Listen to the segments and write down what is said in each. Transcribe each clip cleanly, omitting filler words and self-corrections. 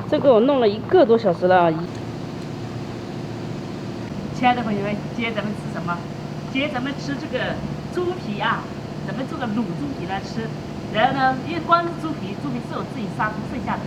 这个我弄了1个多小时了啊！亲爱的朋友们，今天咱们吃什么？今天咱们吃这个猪皮啊，咱们做个卤猪皮来吃。然后呢，因为光是猪皮是我自己杀猪剩下的，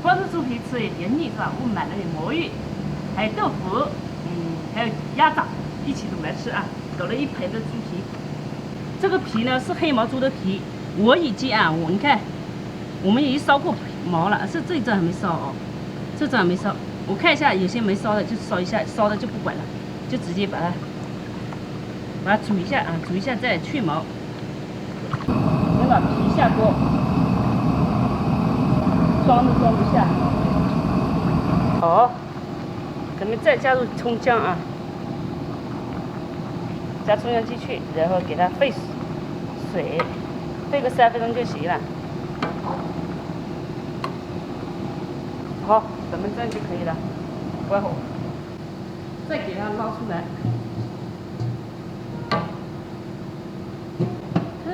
光是猪皮吃也别腻是吧？我买了点魔芋，还有豆腐，还有鸭掌，一起卤来吃啊！搞了1盆的猪皮。这个皮呢是黑毛猪的皮，我已经啊，你看，我们已经烧过毛了，是这一张还没烧哦，这张还没烧。我看一下，有些没烧的就烧一下，烧的就不管了，就直接把它煮一下啊，煮一下再去毛。先把皮下锅，装都装不下。好，咱们再加入葱姜啊，加葱姜进去，然后给它沸水，沸个3分钟就行了。好，咱们这样就可以了，关火，再给它捞出来。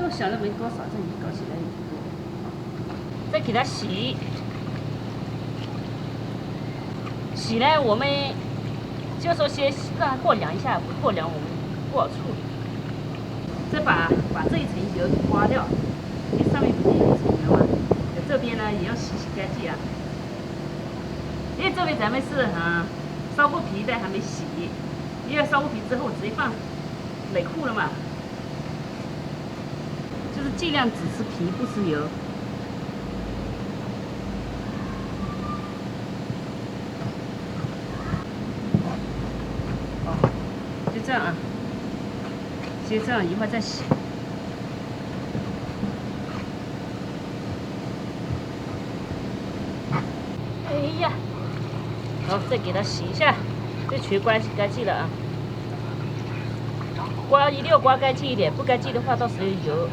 我想的没多少，这你搞起来也挺多。再给它洗，洗呢，我们就说先让它过凉一下，不过凉我们不好处理。再把这一层油刮掉，这上面不是有一层油吗？这边呢也要洗干净啊。因为这边咱们是烧过皮但还没洗，因为烧过皮之后直接放冷库了嘛。就是尽量只吃皮不吃油。好，就这样啊，就这样一会儿再洗。哎呀，好，再给它洗一下，这全刮洗干净了啊。刮一定要刮干净一点，不干净的话到时候油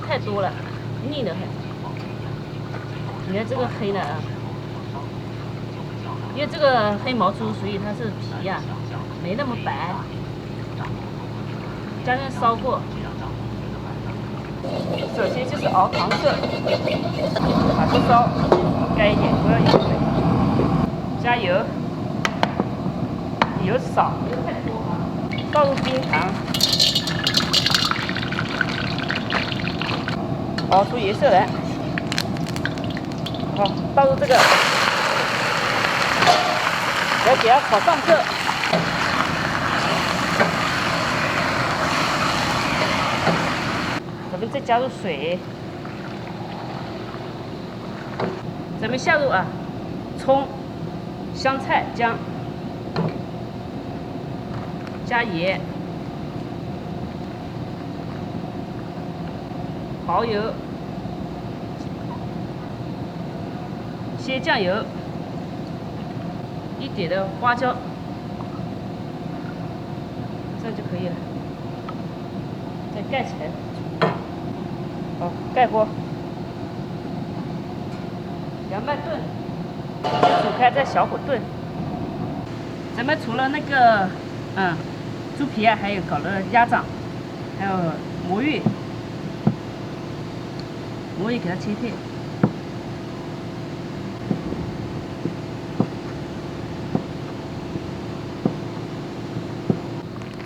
太多了，腻得很。你看这个黑了啊，因为这个黑毛猪，所以它是皮呀，没那么白。刚刚烧过，首先就是熬糖色，把它烧干一点，不要有水。加油，油少，油太多啊。倒入冰糖。熬出颜色来，好，倒入这个，来给它烤上色。咱们再加入水，咱们下入啊，葱、香菜、姜，加盐。蚝油、鲜酱油，一点的花椒，这样就可以了。再盖起来，好，盖锅，凉拌炖，煮开再小火炖。咱们除了那个猪皮啊，还有搞了鸭掌，还有魔芋。我也给它切片，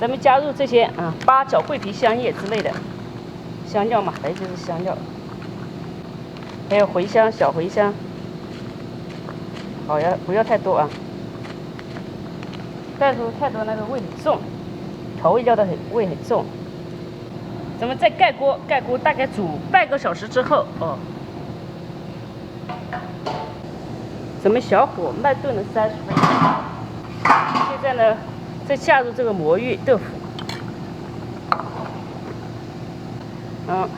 咱们加入这些八角、桂皮、香叶之类的香料嘛，反正就是香料，还有茴香、小茴香，好呀，不要太多啊，太多那个味很重，调味料的味很重。咱们再盖锅，大概煮半个小时之后哦。咱们小火慢炖了30分钟。现在呢，再下入这个魔芋豆腐，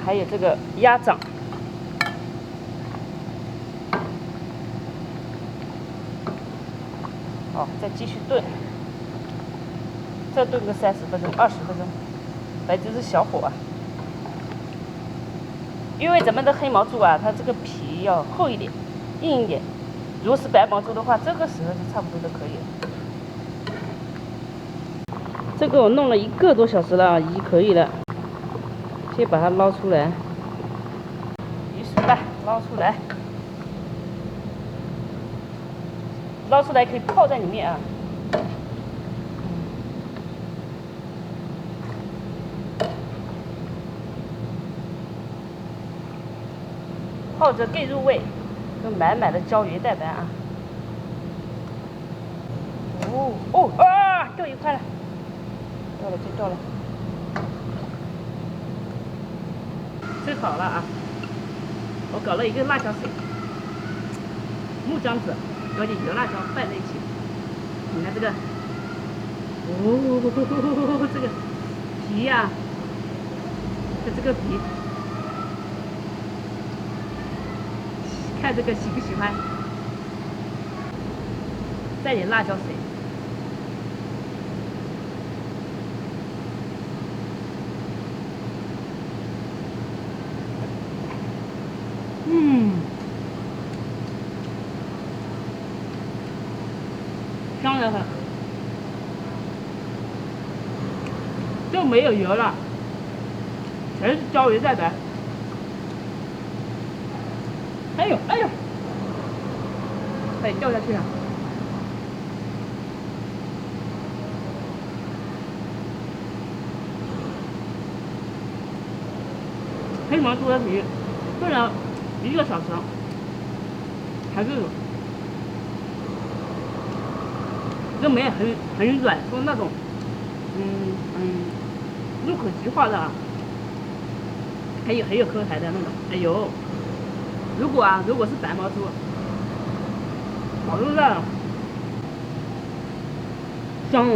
还有这个鸭掌，好，再继续炖，再炖个30分钟、20分钟，反正是小火啊。因为咱们的黑毛猪啊，它这个皮要厚一点、硬一点。如果是白毛猪的话，这个时候就差不多就可以了。这个我弄了1个多小时了啊，已经可以了。先把它捞出来，鱼薯吧，捞出来。捞出来可以泡在里面啊。泡着更入味，有满满的胶原蛋白啊。哦啊，掉一块了，掉了就掉了。蒸好了啊！我搞了一个辣椒水，木姜子有点油辣椒拌在一起。你看这个，哦，这个皮呀、看这个皮，看这个喜不喜欢？再点辣椒水。香得很，就没有油了，全是胶原蛋白。哎呦，快掉下去了！黑毛猪的皮炖了1个小时，还是这没很软松那种，入口即化的啊，很有口感的那种。哎呦，如果是白毛猪，好肉烂，香。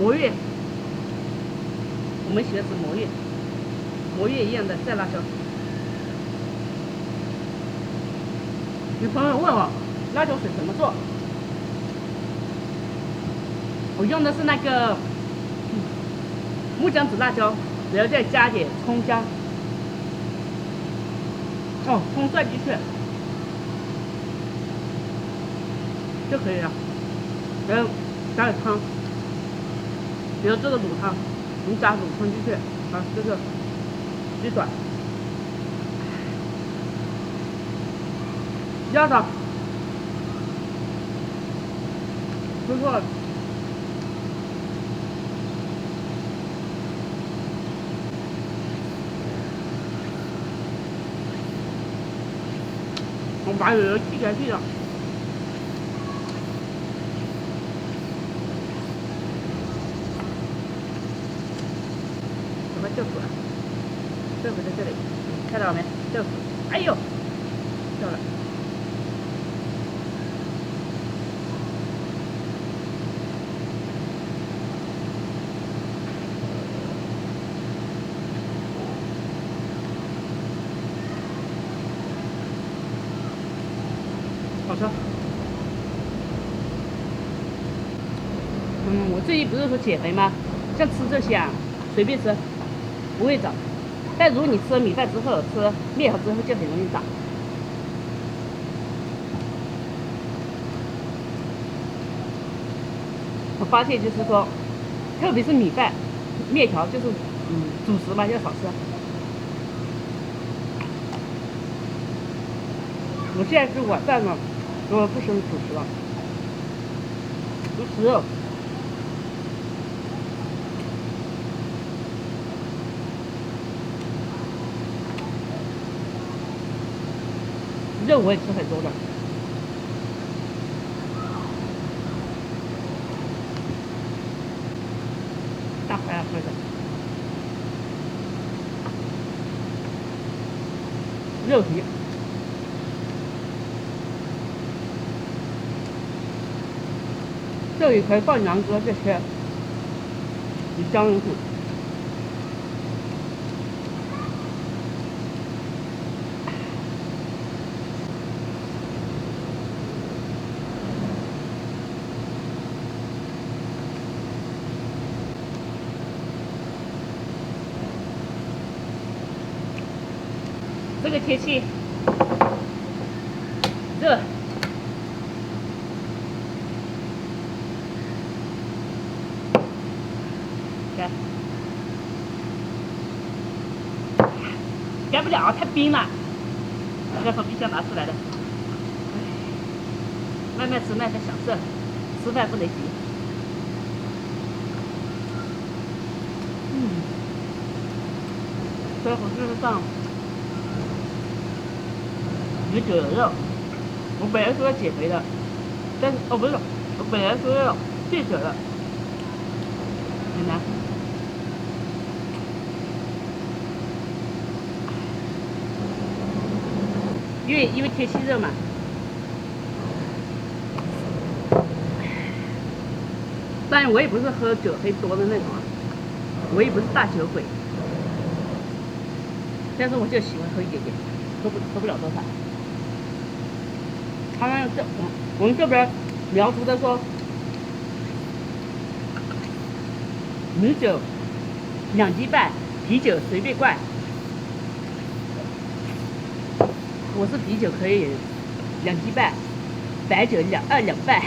魔芋，我们学的是魔芋，魔芋一样的蘸辣椒。有朋友问我辣椒水怎么做，我用的是那个木姜子辣椒，然后再加点葱姜，葱蒜进去就可以了，然后加点汤。比如这个卤汤，你加卤汤进去，啊，这个鸡爪、鸭掌，不错。我把油去开去了。豆腐，豆腐在这里，看到了没？豆腐，哎呦，掉了。好吃。我最近不是说减肥吗？像吃这些啊，随便吃。不会长，但如果你吃了米饭之后，吃面条之后就很容易长。我发现就是说，特别是米饭、面条，就是主食嘛，要少吃。我现在是晚饭了，我不吃主食了，主食。肉我也吃很多的，大块大块的肉皮，这里可以放杨枝这些，你香进去。这个天气热，干，干不了，太冰了。要从冰箱拿出来的。慢慢吃，慢慢享受，吃饭不能急。这火就是上鱼酒肉。我本来说要减肥的，但是不是，我本来说要戒酒的，很难。因为天气热嘛，但是我也不是喝酒很多的那种啊，我也不是大酒鬼，但是我就喜欢喝一点点，喝不了多少。他们我们这边描述的说，米酒2斤半，啤酒随便灌。我是啤酒可以2斤半，白酒2半，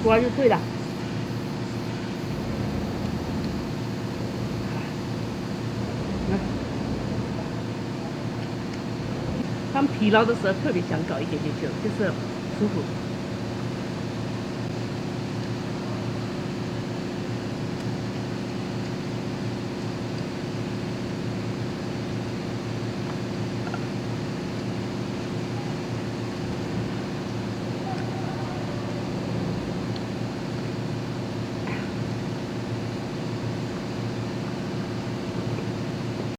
说完就醉了。他们疲劳的时候特别想搞一点点酒，就是舒服。